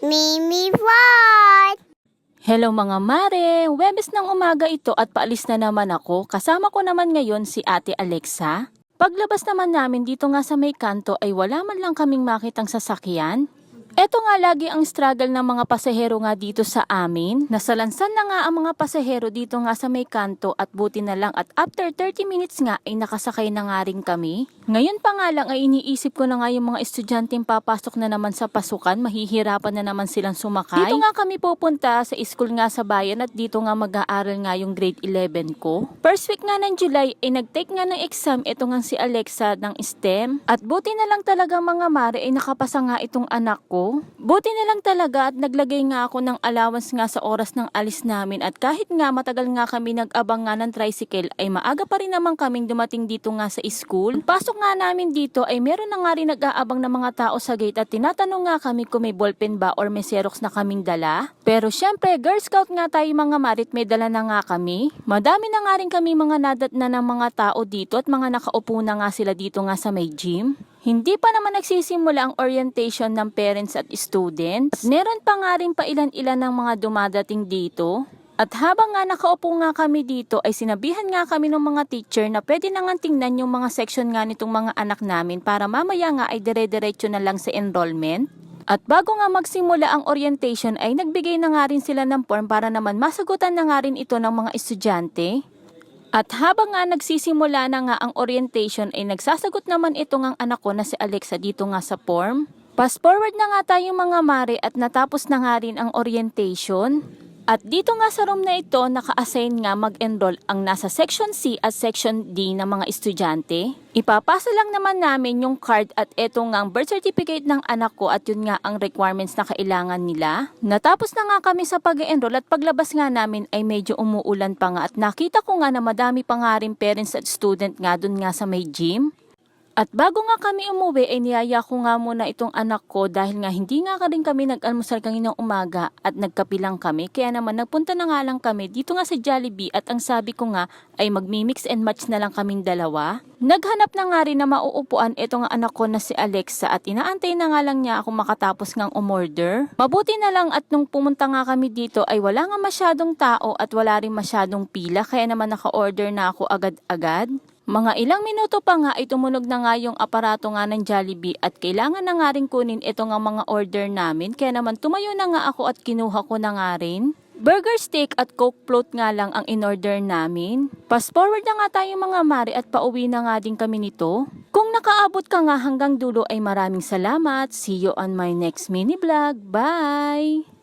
Mimi what? Hello mga mare! Webes ng umaga ito at paalis na naman ako. Kasama ko naman ngayon si Ate Alexa. Paglabas naman namin dito nga sa may kanto ay wala man lang kaming makitang sasakyan. Eto nga lagi ang struggle ng mga pasahero nga dito sa amin. Nasalansan na nga ang mga pasahero dito nga sa may kanto at buti na lang at after 30 minutes nga ay nakasakay na nga rin kami. Ngayon pa nga lang ay iniisip ko na nga yung mga estudyanteng papasok na naman sa pasukan, mahihirapan na naman silang sumakay. Dito nga kami pupunta sa school nga sa bayan at dito nga mag-aaral nga yung grade 11 ko. First week nga ng July ay nag-take nga ng exam ito nga si Alexa ng STEM. At buti na lang talaga mga mare ay nakapasa nga itong anak ko. Buti na lang talaga at naglagay nga ako ng allowance nga sa oras ng alis namin at kahit nga matagal nga kami nag-abang nga ng tricycle ay maaga pa rin naman kaming dumating dito nga sa school. Pasok nga namin dito ay meron na nga rin nag-aabang na mga tao sa gate at tinatanong nga kami kung may ballpen ba or may Xerox na kaming dala. Pero syempre Girl Scout nga tayo mga marit, may dala na nga kami. Madami na nga rin kami mga nadat na ng mga tao dito at mga nakaupo na nga sila dito nga sa may gym. Hindi pa naman nagsisimula ang orientation ng parents at students. At meron pa nga rin pa ilan-ilan ng mga dumadating dito. At habang nga nakaupo nga kami dito ay sinabihan nga kami ng mga teacher na pwede na nga tingnan yung mga section nga nitong mga anak namin para mamaya nga ay dire-diretso na lang sa enrollment. At bago nga magsimula ang orientation ay nagbigay na nga rin sila ng form para naman masagutan na nga rin ito ng mga estudyante. At habang nga nagsisimula na nga ang orientation ay nagsasagot naman ito ngang anak ko na si Alexa dito nga sa form. Fast forward na nga tayo mga mare at natapos na nga rin ang orientation. At dito nga sa room na ito naka-assign nga mag-enroll ang nasa section C at section D ng mga estudyante. Ipapasa lang naman namin yung card at eto nga ang birth certificate ng anak ko at yun nga ang requirements na kailangan nila. Natapos na nga kami sa pag-enroll at paglabas nga namin ay medyo umuulan pa nga at nakita ko nga na madami pa nga rin parents at student nga dun nga sa may gym. At bago nga kami umuwi ay niyaya ko nga muna itong anak ko dahil nga hindi nga rin kami nag-almusal kaninang umaga at nagkapilang kami. Kaya naman nagpunta na nga lang kami dito nga sa Jollibee at ang sabi ko nga ay magmi-mix and match na lang kaming dalawa. Naghanap na nga rin na mauupuan ito nga anak ko na si Alexa at inaantay na nga lang niya ako makatapos ngang umorder. Mabuti na lang at nung pumunta nga kami dito ay wala nga masyadong tao at wala rin masyadong pila kaya naman naka-order na ako agad-agad. Mga ilang minuto pa nga ay tumunog na nga yung aparato nga ng Jollibee at kailangan na nga rin kunin ito nga mga order namin kaya naman tumayo na nga ako at kinuha ko na nga rin. Burger steak at Coke float nga lang ang in-order namin. Fast forward na nga tayo mga mare at pauwi na nga din kami nito. Kung nakaabot ka nga hanggang dulo ay maraming salamat. See you on my next mini vlog. Bye!